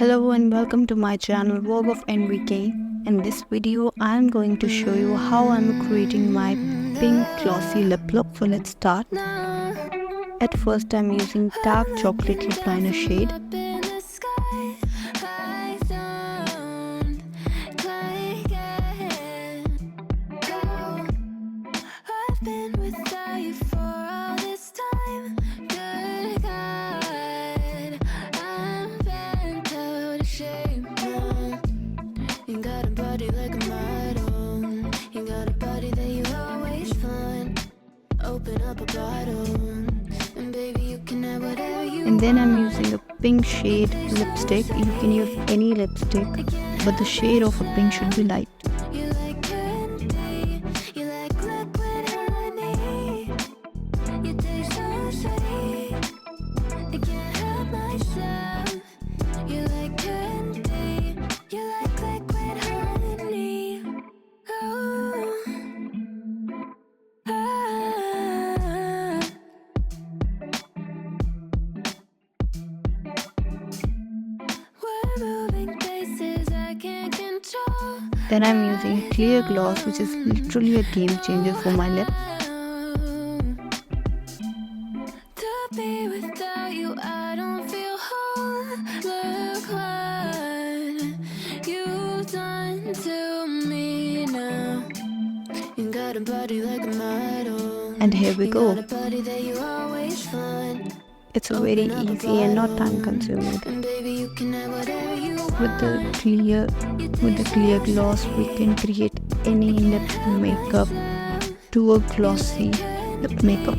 Hello and welcome to my channel Work of NVK. In this video I am going to show you how I am creating my pink glossy lip look. So let's start. At first I am using dark chocolate lip liner shade. And then I'm using a pink shade lipstick. You can use any lipstick, but the shade of a pink should be light. Then I'm using a clear gloss, which is literally a game changer for my lip. And here we go. It's very easy and not time consuming. With the clear gloss, we can create any lip makeup to a glossy lip makeup.